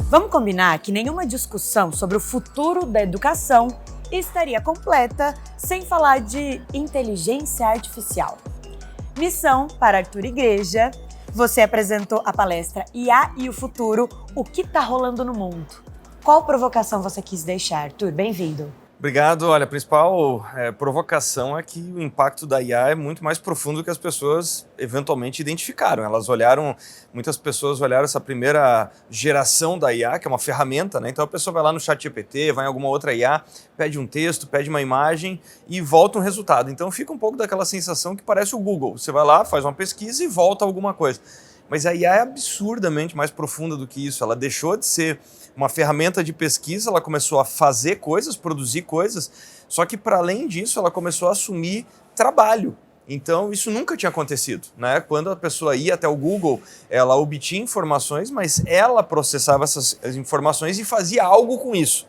Vamos combinar que nenhuma discussão sobre o futuro da educação estaria completa sem falar de inteligência artificial. Missão para Arthur Igreja. Você apresentou a palestra IA e o Futuro, o que está rolando no mundo. Qual provocação você quis deixar, Arthur? Bem-vindo. Obrigado. Olha, a principal provocação é que o impacto da IA é muito mais profundo do que as pessoas eventualmente identificaram. Muitas pessoas olharam essa primeira geração da IA, que é uma ferramenta, né? Então a pessoa vai lá no ChatGPT, vai em alguma outra IA, pede um texto, pede uma imagem e volta um resultado. Então fica um pouco daquela sensação que parece o Google. Você vai lá, faz uma pesquisa e volta alguma coisa. Mas a IA é absurdamente mais profunda do que isso. Ela deixou de ser uma ferramenta de pesquisa, ela começou a fazer coisas, produzir coisas, só que para além disso ela começou a assumir trabalho. Então isso nunca tinha acontecido, né? Quando a pessoa ia até o Google, ela obtinha informações, mas ela processava essas informações e fazia algo com isso.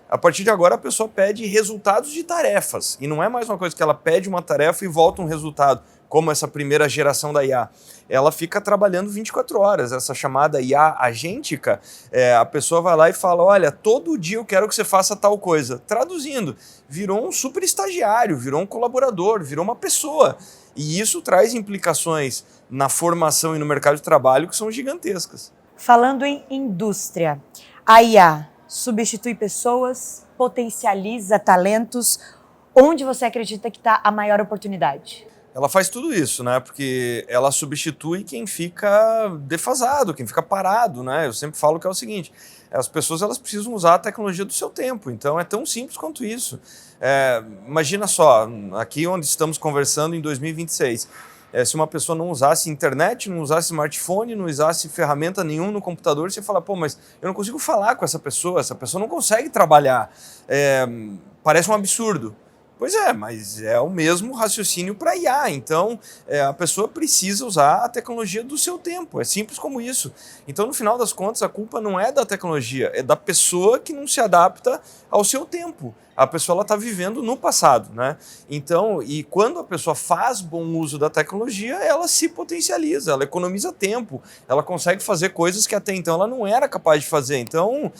A partir de agora a pessoa pede resultados de tarefas, e não é mais uma coisa que ela pede uma tarefa e volta um resultado, como essa primeira geração da IA. Ela fica trabalhando 24 horas, essa chamada IA agêntica, a pessoa vai lá e fala, olha, todo dia eu quero que você faça tal coisa. Traduzindo, virou um super estagiário, virou um colaborador, virou uma pessoa. E isso traz implicações na formação e no mercado de trabalho que são gigantescas. Falando em indústria, a IA substitui pessoas, potencializa talentos. Onde você acredita que está a maior oportunidade? Ela faz tudo isso, né? Porque ela substitui quem fica defasado, quem fica parado, né? Eu sempre falo que é o seguinte, as pessoas elas precisam usar a tecnologia do seu tempo, então é tão simples quanto isso. Imagina só, aqui onde estamos conversando em 2026, se uma pessoa não usasse internet, não usasse smartphone, não usasse ferramenta nenhuma no computador, você fala, pô, mas eu não consigo falar com essa pessoa não consegue trabalhar, parece um absurdo. Pois é, mas é o mesmo raciocínio para IA, então a pessoa precisa usar a tecnologia do seu tempo, é simples como isso. Então no final das contas a culpa não é da tecnologia, é da pessoa que não se adapta ao seu tempo. A pessoa está vivendo no passado, né? Então, e quando a pessoa faz bom uso da tecnologia, ela se potencializa, ela economiza tempo, ela consegue fazer coisas que até então ela não era capaz de fazer. Então,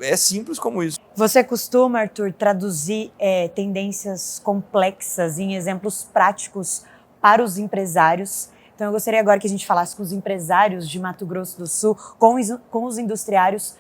é simples como isso. Você costuma, Arthur, traduzir tendências complexas em exemplos práticos para os empresários. Então eu gostaria agora que a gente falasse com os empresários de Mato Grosso do Sul, com os industriários.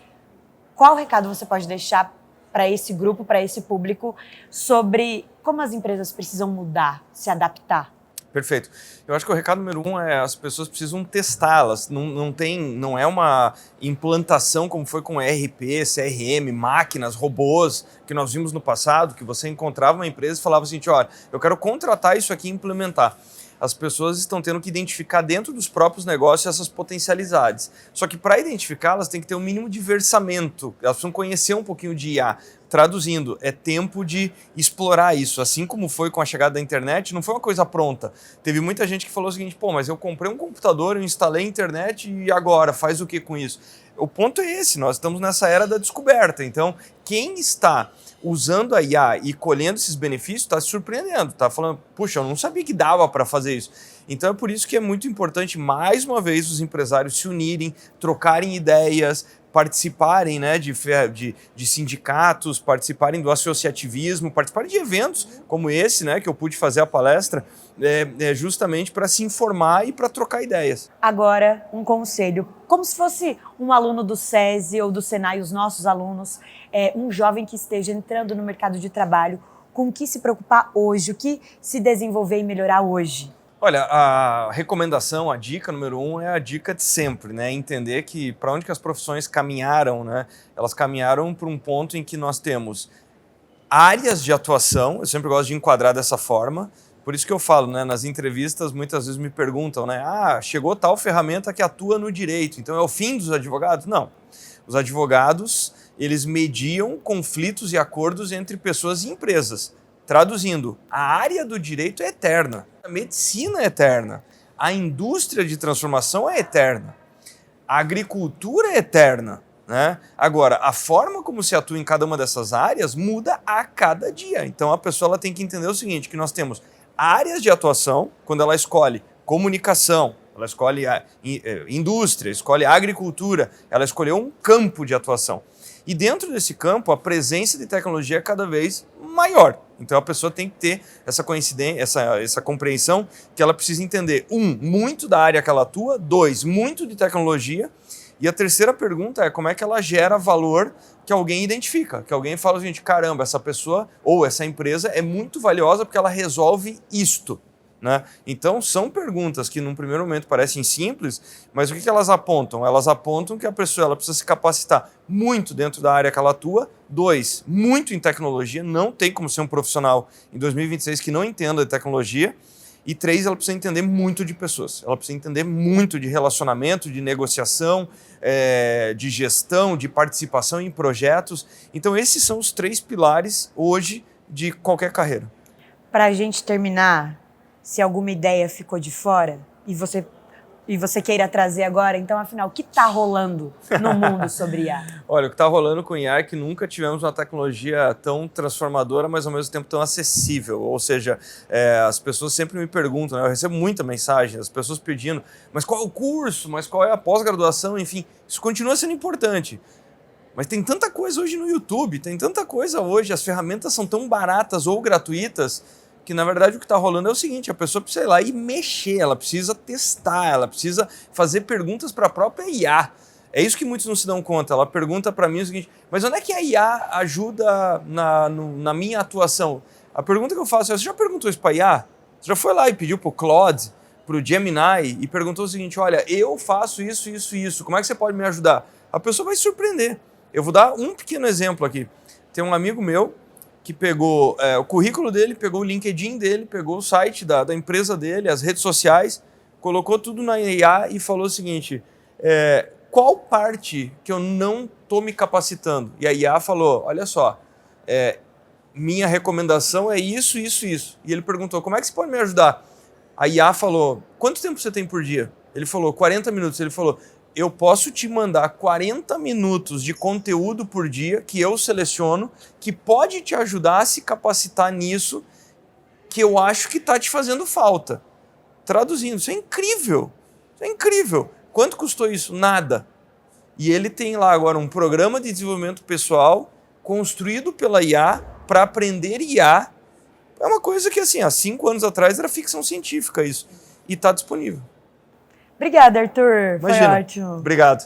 Qual recado você pode deixar para esse grupo, para esse público, sobre como as empresas precisam mudar, se adaptar? Perfeito. Eu acho que o recado número 1 é as pessoas precisam testá-las. Não é uma implantação como foi com ERP, CRM, máquinas, robôs, que nós vimos no passado, que você encontrava uma empresa e falava assim, olha, eu quero contratar isso aqui e implementar. As pessoas estão tendo que identificar dentro dos próprios negócios essas potencialidades. Só que para identificá-las tem que ter um mínimo de versamento, elas precisam conhecer um pouquinho de IA. Traduzindo, é tempo de explorar isso. Assim como foi com a chegada da internet, não foi uma coisa pronta. Teve muita gente que falou o seguinte, pô, mas eu comprei um computador, eu instalei a internet e agora, faz o que com isso? O ponto é esse, nós estamos nessa era da descoberta. Então, quem está usando a IA e colhendo esses benefícios está se surpreendendo, está falando, puxa, eu não sabia que dava para fazer isso. Então é por isso que é muito importante, mais uma vez, os empresários se unirem, trocarem ideias, participarem, né, de sindicatos, participarem do associativismo, participarem de eventos como esse, né, que eu pude fazer a palestra, justamente para se informar e para trocar ideias. Agora, um conselho, como se fosse um aluno do SESI ou do Senai, os nossos alunos, um jovem que esteja entrando no mercado de trabalho, com o que se preocupar hoje, o que se desenvolver e melhorar hoje? Olha, a recomendação, a dica número 1 é a dica de sempre, né? Entender que para onde que as profissões caminharam, né? Elas caminharam para um ponto em que nós temos áreas de atuação, eu sempre gosto de enquadrar dessa forma, por isso que eu falo, né? Nas entrevistas muitas vezes me perguntam, né? Chegou tal ferramenta que atua no direito, então é o fim dos advogados? Não. Os advogados, eles mediam conflitos e acordos entre pessoas e empresas. Traduzindo, a área do direito é eterna, a medicina é eterna, a indústria de transformação é eterna, a agricultura é eterna, né? Agora, a forma como se atua em cada uma dessas áreas muda a cada dia. Então a pessoa ela tem que entender o seguinte, que nós temos áreas de atuação, quando ela escolhe comunicação, ela escolhe a indústria, escolhe a agricultura, ela escolheu um campo de atuação. E dentro desse campo, a presença de tecnologia é cada vez maior. Então a pessoa tem que ter essa coincidência, essa compreensão que ela precisa entender, muito da área que ela atua, 2, muito de tecnologia, e a terceira pergunta é como é que ela gera valor que alguém identifica, que alguém fala o seguinte, caramba, essa pessoa ou essa empresa é muito valiosa porque ela resolve isto. Né? Então são perguntas que num primeiro momento parecem simples, mas o que elas apontam? Elas apontam que a pessoa ela precisa se capacitar muito dentro da área que ela atua, 2, muito em tecnologia, não tem como ser um profissional em 2026 que não entenda de tecnologia, e 3, ela precisa entender muito de pessoas, ela precisa entender muito de relacionamento, de negociação, de gestão, de participação em projetos. Então esses são os 3 pilares hoje de qualquer carreira. Para a gente terminar, se alguma ideia ficou de fora e você queira trazer agora, então, afinal, o que está rolando no mundo sobre IA? Olha, o que está rolando com IA é que nunca tivemos uma tecnologia tão transformadora, mas ao mesmo tempo tão acessível. Ou seja, as pessoas sempre me perguntam, né? Eu recebo muita mensagem, as pessoas pedindo, mas qual é o curso, mas qual é a pós-graduação, enfim, isso continua sendo importante. Mas tem tanta coisa hoje no YouTube, tem tanta coisa hoje, as ferramentas são tão baratas ou gratuitas, que na verdade o que está rolando é o seguinte, a pessoa precisa ir lá e mexer, ela precisa testar, ela precisa fazer perguntas para a própria IA. É isso que muitos não se dão conta, ela pergunta para mim o seguinte, mas onde é que a IA ajuda na minha atuação? A pergunta que eu faço é, você já perguntou isso para a IA? Você já foi lá e pediu para o Claude, para o Gemini e perguntou o seguinte, olha, eu faço isso, isso e isso, como é que você pode me ajudar? A pessoa vai se surpreender. Eu vou dar um pequeno exemplo aqui. Tem um amigo meu que pegou o currículo dele, pegou o LinkedIn dele, pegou o site da empresa dele, as redes sociais, colocou tudo na IA e falou o seguinte, qual parte que eu não estou me capacitando? E a IA falou, olha só, minha recomendação é isso, isso, isso. E ele perguntou, como é que você pode me ajudar? A IA falou, quanto tempo você tem por dia? Ele falou, 40 minutos. Ele falou, eu posso te mandar 40 minutos de conteúdo por dia que eu seleciono, que pode te ajudar a se capacitar nisso que eu acho que está te fazendo falta. Traduzindo, isso é incrível. Isso é incrível. Quanto custou isso? Nada. E ele tem lá agora um programa de desenvolvimento pessoal construído pela IA para aprender IA. É uma coisa que, assim, há 5 anos atrás era ficção científica isso. E está disponível. Obrigada, Arthur. Imagina. Foi ótimo. Obrigado.